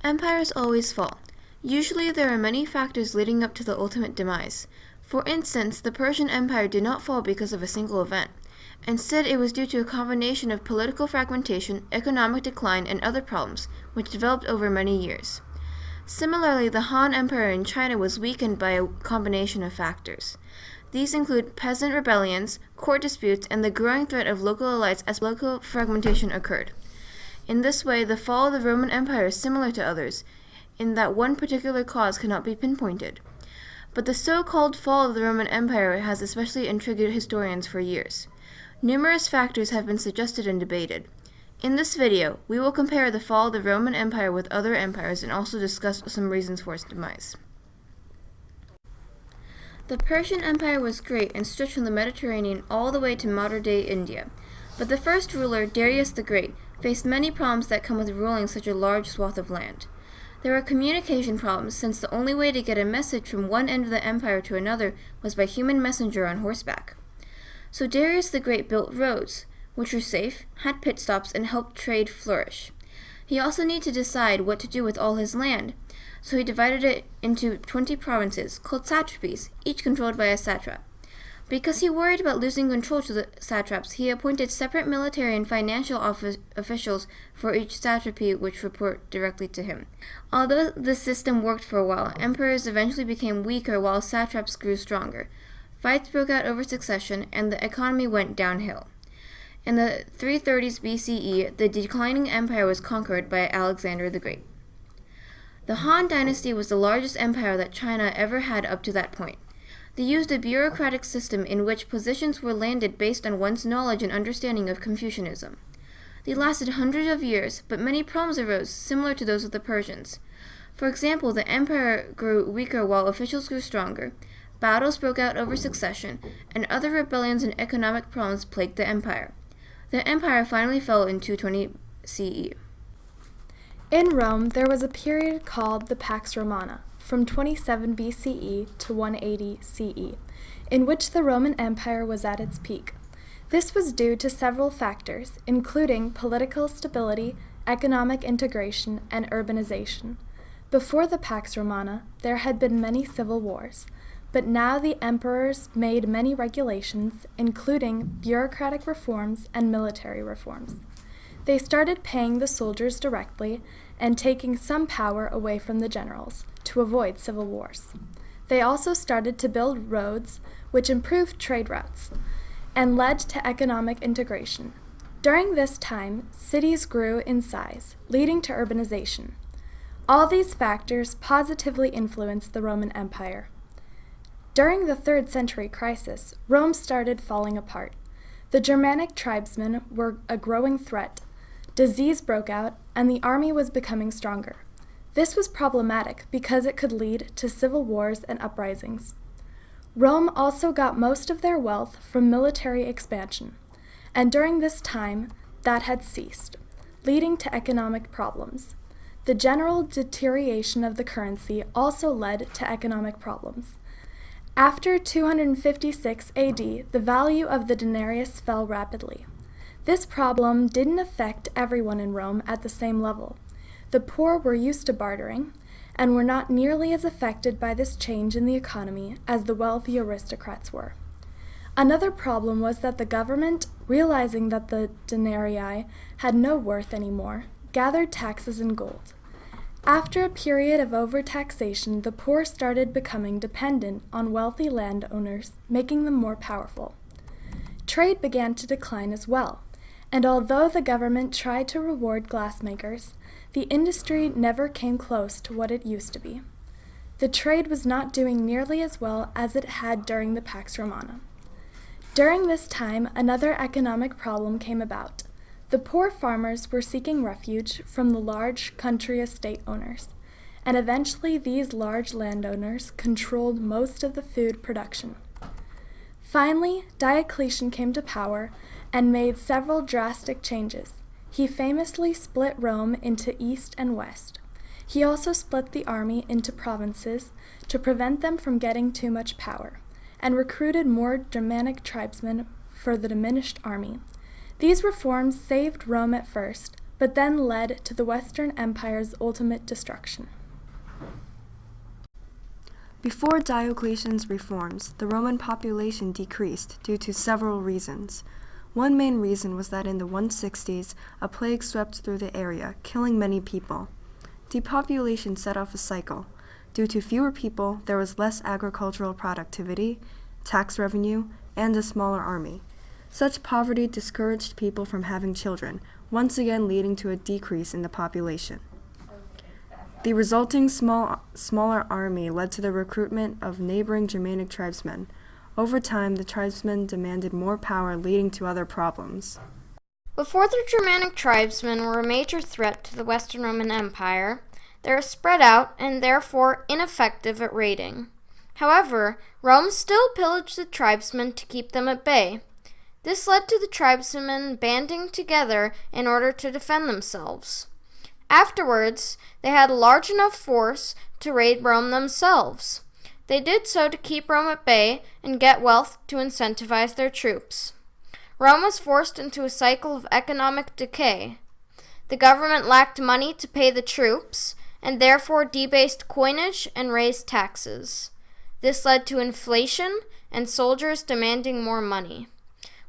Empires always fall. Usually there are many factors leading up to the ultimate demise. For instance, the Persian Empire did not fall because of a single event. Instead, it was due to a combination of political fragmentation, economic decline, and other problems, which developed over many years. Similarly, the Han Empire in China was weakened by a combination of factors. These include peasant rebellions, court disputes, and the growing threat of local elites as political fragmentation occurred. In this way, the fall of the Roman Empire is similar to others, in that one particular cause cannot be pinpointed. But the so-called fall of the Roman Empire has especially intrigued historians for years. Numerous factors have been suggested and debated. In this video, we will compare the fall of the Roman Empire with other empires and also discuss some reasons for its demise. The Persian Empire was great and stretched from the Mediterranean all the way to modern-day India. But the first ruler, Darius the Great, faced many problems that come with ruling such a large swath of land. There were communication problems, since the only way to get a message from one end of the empire to another was by human messenger on horseback. So Darius the Great built roads, which were safe, had pit stops, and helped trade flourish. He also needed to decide what to do with all his land, so he divided it into 20 provinces, called satrapies, each controlled by a satrap. Because he worried about losing control to the satraps, he appointed separate military and financial officials for each satrapy which report directly to him. Although this system worked for a while, emperors eventually became weaker while satraps grew stronger. Fights broke out over succession, and the economy went downhill. In the 330s BCE, the declining empire was conquered by Alexander the Great. The Han Dynasty was the largest empire that China ever had up to that point. They used a bureaucratic system in which positions were landed based on one's knowledge and understanding of Confucianism. They lasted hundreds of years, but many problems arose, similar to those of the Persians. For example, the empire grew weaker while officials grew stronger, battles broke out over succession, and other rebellions and economic problems plagued the empire. The empire finally fell in 220 CE. In Rome, there was a period called the Pax Romana, from 27 BCE to 180 CE, in which the Roman Empire was at its peak. This was due to several factors, including political stability, economic integration, and urbanization. Before the Pax Romana, there had been many civil wars, but now the emperors made many regulations, including bureaucratic reforms and military reforms. They started paying the soldiers directly and taking some power away from the generals to avoid civil wars. They also started to build roads, which improved trade routes and led to economic integration. During this time, cities grew in size, leading to urbanization. All these factors positively influenced the Roman Empire. During the 3rd century crisis, Rome started falling apart. The Germanic tribesmen were a growing threat. Disease broke out, and the army was becoming stronger. This was problematic because it could lead to civil wars and uprisings. Rome also got most of their wealth from military expansion, and during this time, that had ceased, leading to economic problems. The general deterioration of the currency also led to economic problems. After 256 AD, the value of the denarius fell rapidly. This problem didn't affect everyone in Rome at the same level. The poor were used to bartering and were not nearly as affected by this change in the economy as the wealthy aristocrats were. Another problem was that the government, realizing that the denarii had no worth anymore, gathered taxes in gold. After a period of overtaxation, the poor started becoming dependent on wealthy landowners, making them more powerful. Trade began to decline as well, and although the government tried to reward glassmakers, the industry never came close to what it used to be. The trade was not doing nearly as well as it had during the Pax Romana. During this time, another economic problem came about. The poor farmers were seeking refuge from the large country estate owners, and eventually these large landowners controlled most of the food production. Finally, Diocletian came to power and made several drastic changes. He famously split Rome into east and west. He also split the army into provinces to prevent them from getting too much power, and recruited more Germanic tribesmen for the diminished army. These reforms saved Rome at first, but then led to the Western Empire's ultimate destruction. Before Diocletian's reforms, the Roman population decreased due to several reasons. One main reason was that in the 160s, a plague swept through the area, killing many people. Depopulation set off a cycle. Due to fewer people, there was less agricultural productivity, tax revenue, and a smaller army. Such poverty discouraged people from having children, once again leading to a decrease in the population. The resulting smaller army led to the recruitment of neighboring Germanic tribesmen. Over time, the tribesmen demanded more power, leading to other problems. Before the Germanic tribesmen were a major threat to the Western Roman Empire, they were spread out and therefore ineffective at raiding. However, Rome still pillaged the tribesmen to keep them at bay. This led to the tribesmen banding together in order to defend themselves. Afterwards, they had a large enough force to raid Rome themselves. They did so to keep Rome at bay and get wealth to incentivize their troops. Rome was forced into a cycle of economic decay. The government lacked money to pay the troops, and therefore debased coinage and raised taxes. This led to inflation and soldiers demanding more money.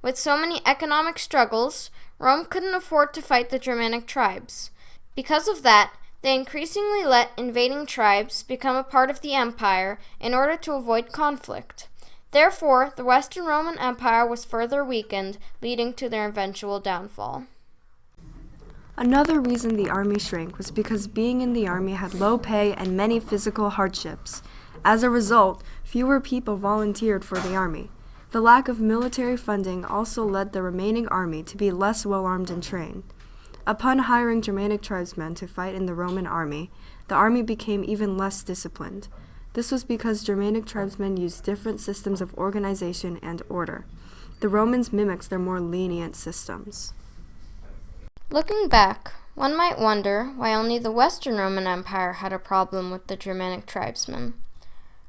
With so many economic struggles, Rome couldn't afford to fight the Germanic tribes. Because of that, they increasingly let invading tribes become a part of the empire in order to avoid conflict. Therefore, the Western Roman Empire was further weakened, leading to their eventual downfall. Another reason the army shrank was because being in the army had low pay and many physical hardships. As a result, fewer people volunteered for the army. The lack of military funding also led the remaining army to be less well-armed and trained. Upon hiring Germanic tribesmen to fight in the Roman army, the army became even less disciplined. This was because Germanic tribesmen used different systems of organization and order. The Romans mimicked their more lenient systems. Looking back, one might wonder why only the Western Roman Empire had a problem with the Germanic tribesmen.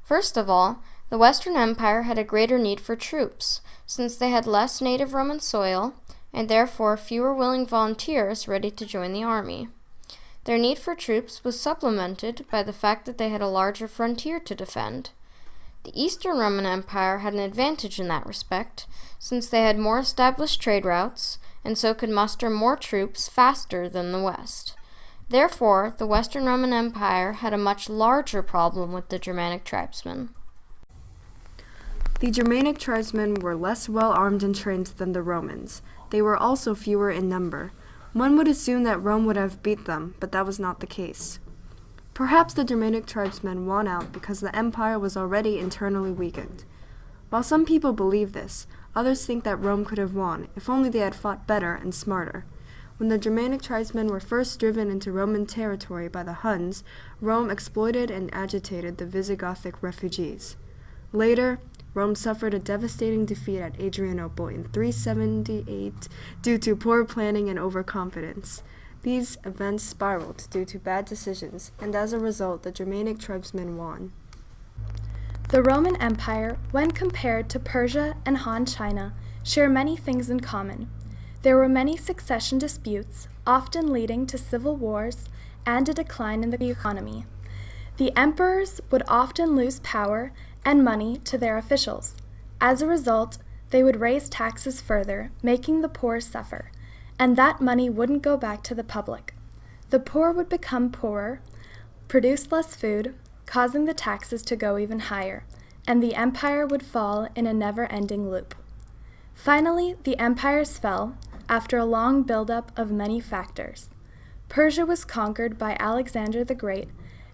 First of all, the Western Empire had a greater need for troops, since they had less native Roman soil, and therefore fewer willing volunteers ready to join the army. Their need for troops was supplemented by the fact that they had a larger frontier to defend. The Eastern Roman Empire had an advantage in that respect, since they had more established trade routes, and so could muster more troops faster than the West. Therefore, the Western Roman Empire had a much larger problem with the Germanic tribesmen. The Germanic tribesmen were less well-armed and trained than the Romans. They were also fewer in number. One would assume that Rome would have beat them, but that was not the case. Perhaps the Germanic tribesmen won out because the empire was already internally weakened. While some people believe this, others think that Rome could have won, if only they had fought better and smarter. When the Germanic tribesmen were first driven into Roman territory by the Huns, Rome exploited and agitated the Visigothic refugees. Later, Rome suffered a devastating defeat at Adrianople in 378 due to poor planning and overconfidence. These events spiraled due to bad decisions, and as a result, the Germanic tribesmen won. The Roman Empire, when compared to Persia and Han China, share many things in common. There were many succession disputes, often leading to civil wars and a decline in the economy. The emperors would often lose power and money to their officials. As a result, they would raise taxes further, making the poor suffer, and that money wouldn't go back to the public. The poor would become poorer, produce less food, causing the taxes to go even higher, and the empire would fall in a never-ending loop. Finally, the empires fell after a long buildup of many factors. Persia was conquered by Alexander the Great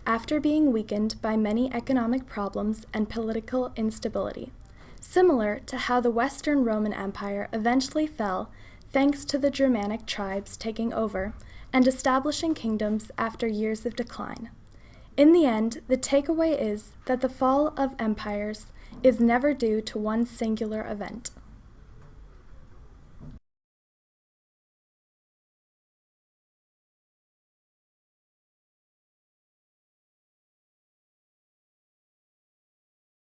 after being weakened by many economic problems and political instability, similar to how the Western Roman Empire eventually fell thanks to the Germanic tribes taking over and establishing kingdoms after years of decline. In the end, the takeaway is that the fall of empires is never due to one singular event.